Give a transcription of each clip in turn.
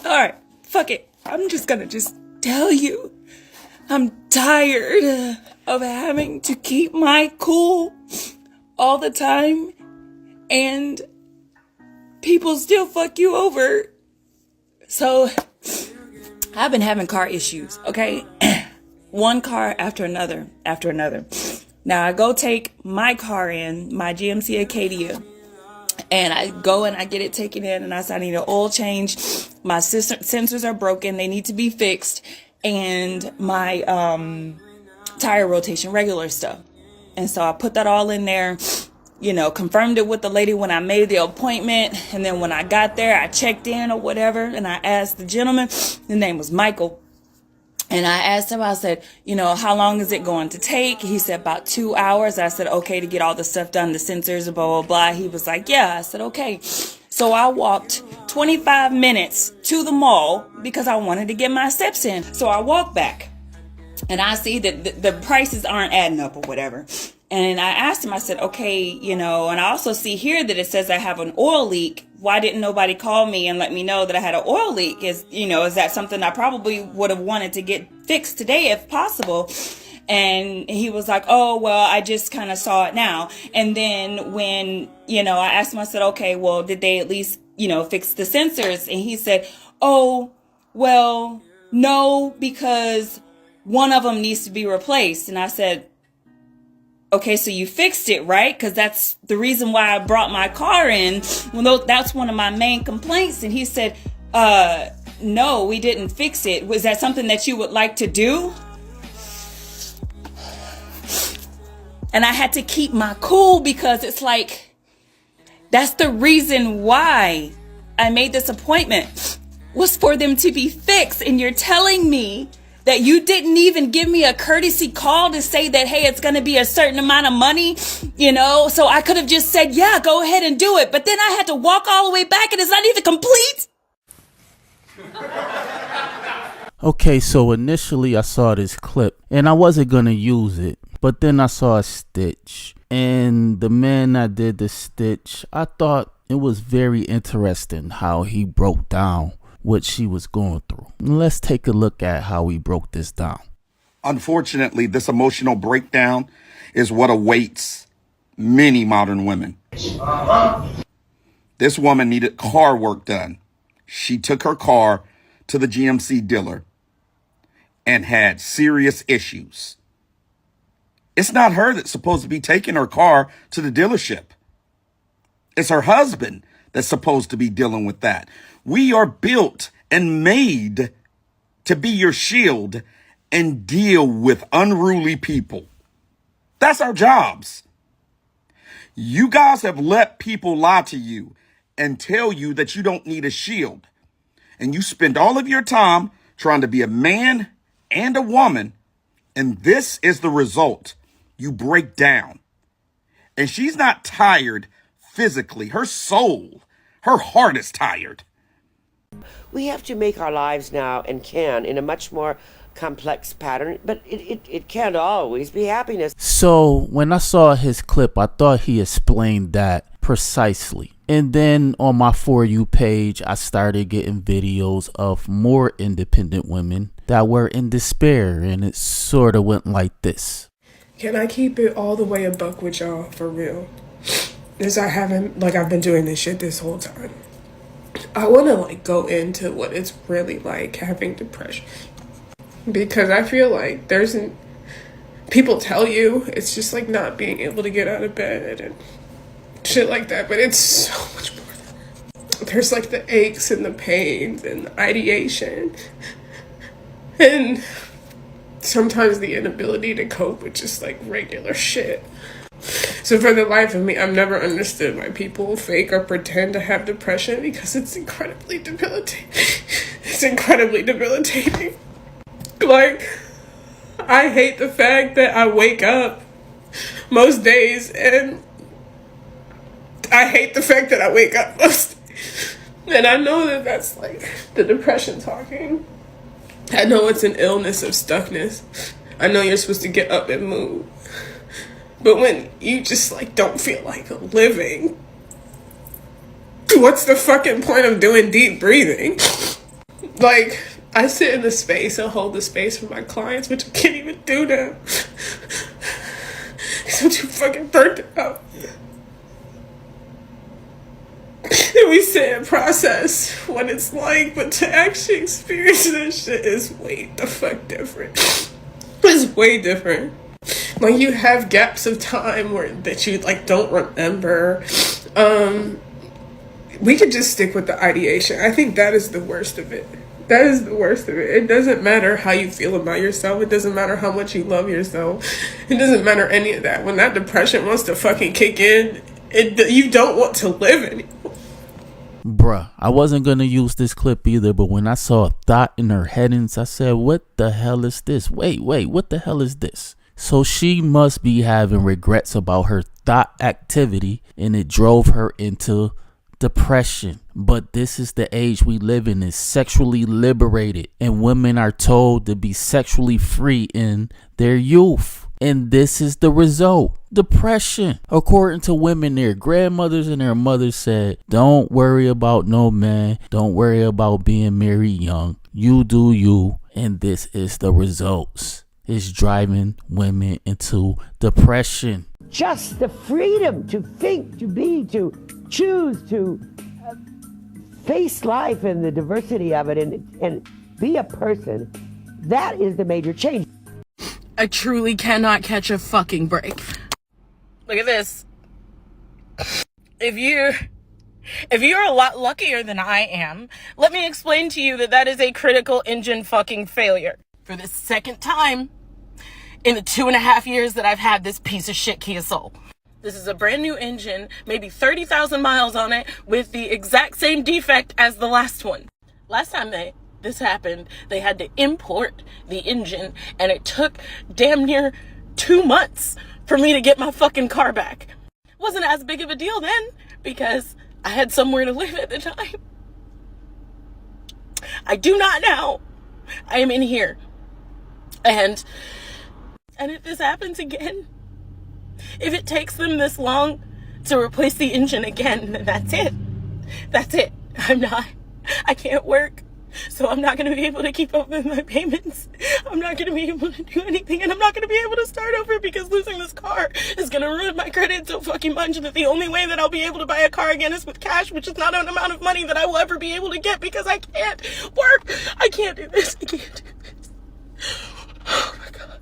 Alright, fuck it. I'm just gonna tell you. I'm tired of having to keep my cool all the time and people still fuck you over. So, I've been having car issues, okay? One car after another. Now, I go take my car in, my GMC Acadia, and I go and I get it taken in, and I say I need an oil change. My sensors are broken. They need to be fixed. And my tire rotation, regular stuff. And so I put that all in there, confirmed it with the lady when I made the appointment. And then when I got there, I checked in or whatever. And I asked the gentleman, his name was Michael. And I asked him, I said, how long is it going to take? He said about 2 hours. I said, okay, to get all the stuff done, the sensors, blah, blah, blah. He was like, yeah. I said, okay. So I walked 25 minutes to the mall because I wanted to get my steps in. So I walked back and I see that the prices aren't adding up or whatever. And I asked him, I said, okay, and I also see here that it says I have an oil leak. Why didn't nobody call me and let me know that I had an oil leak? Is that something I probably would have wanted to get fixed today if possible? And he was like, oh, well, I just kind of saw it now. And then when, I asked him, I said, okay, well, did they at least, fix the sensors? And he said, oh, well, no, because one of them needs to be replaced. And I said, okay, so you fixed it, right? Because that's the reason why I brought my car in. Well, that's one of my main complaints. And he said, no, we didn't fix it. Was that something that you would like to do? And I had to keep my cool because it's like, that's the reason why I made this appointment, was for them to be fixed. And you're telling me that you didn't even give me a courtesy call to say that, hey, it's going to be a certain amount of money, so I could have just said, yeah, go ahead and do it. But then I had to walk all the way back and it's not even complete. Okay, so initially I saw this clip and I wasn't going to use it. But then I saw a stitch, and the man that did the stitch, I thought it was very interesting how he broke down what she was going through. Let's take a look at how he broke this down. Unfortunately, this emotional breakdown is what awaits many modern women. This woman needed car work done. She took her car to the GMC dealer and had serious issues. It's not her that's supposed to be taking her car to the dealership. It's her husband that's supposed to be dealing with that. We are built and made to be your shield and deal with unruly people. That's our jobs. You guys have let people lie to you and tell you that you don't need a shield. And you spend all of your time trying to be a man and a woman. And this is the result. You break down. And she's not tired physically. Her soul, her heart is tired. We have to make our lives now, and can, in a much more complex pattern, but it can't always be happiness. So when I saw his clip, I thought he explained that precisely. And then on my For You page, I started getting videos of more independent women that were in despair, and it sort of went like this. Can I keep it all the way a buck with y'all, for real? I've been doing this shit this whole time. I want to go into what it's really like having depression. Because I feel like people tell you it's just not being able to get out of bed and shit like that, but it's so much more than that. There's the aches and the pains and the ideation. And sometimes the inability to cope with just regular shit. So for the life of me, I've never understood why people fake or pretend to have depression, because it's incredibly debilitating. It's incredibly debilitating. I hate the fact that I wake up most days and I hate the fact that I wake up most days. And I know that that's the depression talking. I know it's an illness of stuckness. I know you're supposed to get up and move. But when you just don't feel like living, what's the fucking point of doing deep breathing? Like, I sit in the space and hold the space for my clients, which I can't even do now. Because I'm too fucking burnt out. And we sit and process what it's like, but to actually experience this shit is way the fuck different. It's way different. Like, you have gaps of time where that you like don't remember. We could just stick with the ideation. I think that is the worst of it. That is the worst of it. It doesn't matter how you feel about yourself. It doesn't matter how much you love yourself. It doesn't matter any of that. When that depression wants to fucking kick in, you don't want to live anymore. Bruh, I wasn't gonna use this clip either, but when I saw a thought in her headings, I said, what the hell is this? Wait, what the hell is this? So she must be having regrets about her thought activity, and it drove her into depression. But this is the age we live in, is sexually liberated, and women are told to be sexually free in their youth. And this is the result: depression. According to women, their grandmothers and their mothers said, don't worry about no man, don't worry about being married young, you do you. And this is the results. It's driving women into depression. Just the freedom to think, to be, to choose, to face life and the diversity of it and be a person. That is the major change. I truly cannot catch a fucking break. Look at this. If you're a lot luckier than I am, let me explain to you that is a critical engine fucking failure. For the second time in the 2.5 years that I've had this piece of shit Kia Soul. This is a brand new engine, maybe 30,000 miles on it, with the exact same defect as the last one. Last time this happened, they had to import the engine, and it took damn near 2 months for me to get my fucking car back. Wasn't as big of a deal then, because I had somewhere to live at the time. I do not now. I am in here. And if this happens again, if it takes them this long to replace the engine again, then that's it. That's it. I can't work. So I'm not going to be able to keep up with my payments. I'm not going to be able to do anything, and I'm not going to be able to start over because losing this car is going to ruin my credit so fucking much that the only way that I'll be able to buy a car again is with cash, which is not an amount of money that I will ever be able to get because I can't work. I can't do this. I can't do this. Oh my God.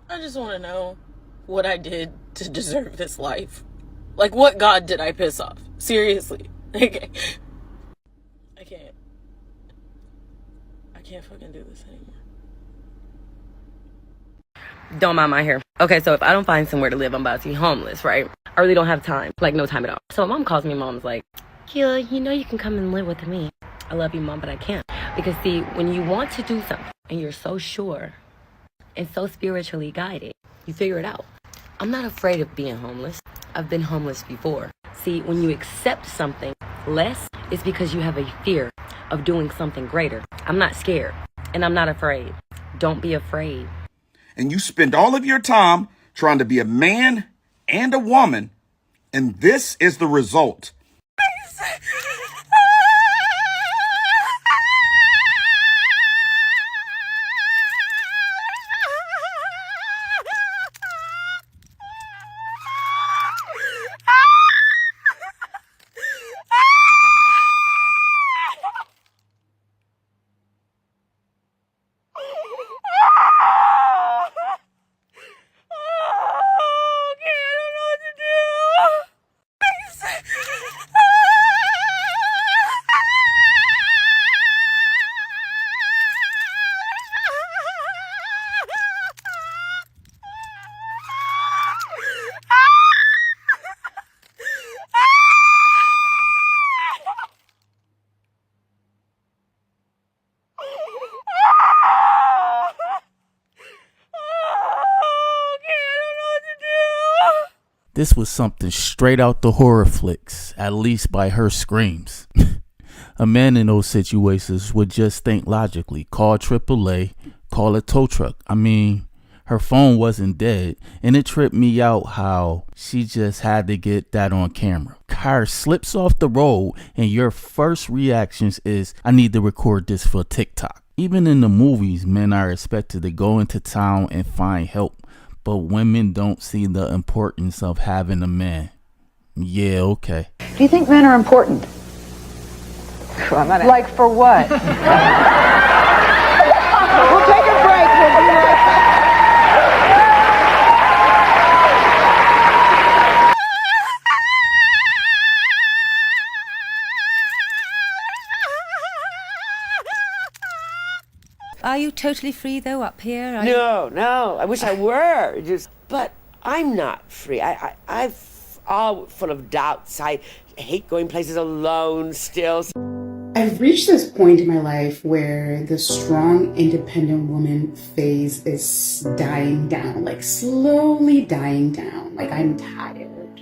I just want to know what I did to deserve this life. Like, what God did I piss off? Seriously. Okay. I can't fucking do this anymore. Don't mind my hair. Okay, so if I don't find somewhere to live, I'm about to be homeless, right? I really don't have time. Like, no time at all. So my mom calls me, mom's like, Kia, you know you can come and live with me. I love you, Mom, but I can't. Because see, when you want to do something and you're so sure and so spiritually guided, you figure it out. I'm not afraid of being homeless. I've been homeless before. See, when you accept something less, it's because you have a fear of doing something greater. I'm not scared, and I'm not afraid. Don't be afraid. And you spend all of your time trying to be a man and a woman, and this is the result. This was something straight out the horror flicks, at least by her screams. A man in those situations would just think logically, call AAA, call a tow truck. I mean, her phone wasn't dead, and it tripped me out how she just had to get that on camera. God car slips off the road and your first reactions is, I need to record this for TikTok. Even in the movies, men are expected to go into town and find help, but women don't see the importance of having a man. Yeah, okay. Do you think men are important? Like for what? We'll take a break. We'll be right back. Are you totally free though up here? No. I wish I were. But I'm not free. I'm all full of doubts. I hate going places alone still. I've reached this point in my life where the strong, independent woman phase is dying down, like slowly dying down. Like I'm tired.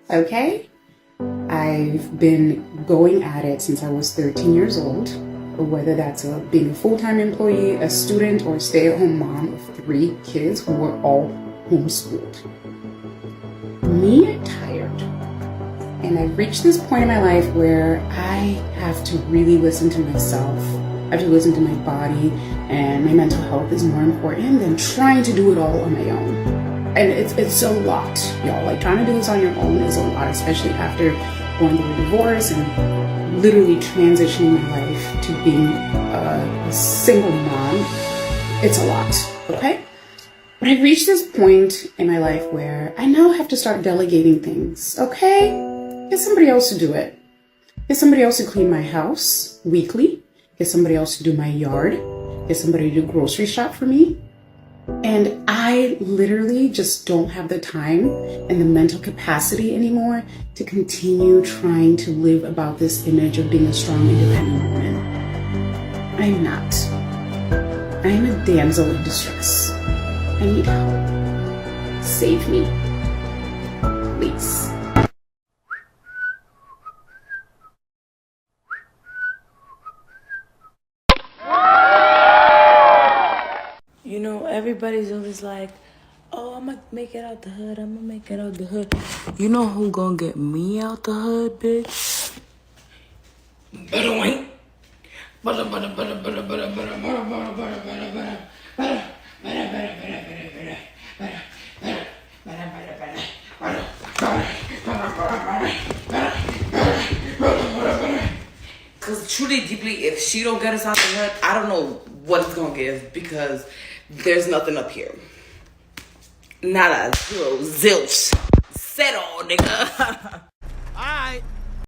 Okay? I've been going at it since I was 13 years old, whether that's being a full-time employee, a student, or a stay-at-home mom of 3 kids who were all homeschooled. Me, I'm tired. And I've reached this point in my life where I have to really listen to myself. I have to listen to my body, and my mental health is more important than trying to do it all on my own. And it's a lot, y'all. Like, trying to do this on your own is a lot, especially after going through a divorce and literally transitioning my life to being a single mom. It's a lot, okay? But I've reached this point in my life where I now have to start delegating things, okay? Get somebody else to do it. Get somebody else to clean my house weekly. Get somebody else to do my yard. Get somebody to grocery shop for me. And I literally just don't have the time and the mental capacity anymore to continue trying to live about this image of being a strong, independent woman. I'm not. I am a damsel in distress. I need help. Save me. Please. You know, everybody's always like, oh, I'm gonna make it out the hood. I'm gonna make it out the hood. You know who gonna get me out the hood, bitch? Because truly, deeply, if she don't get us out the hood, I don't know what it's gonna give, because there's nothing up here. Nada, zero, zilch. Settle, nigga.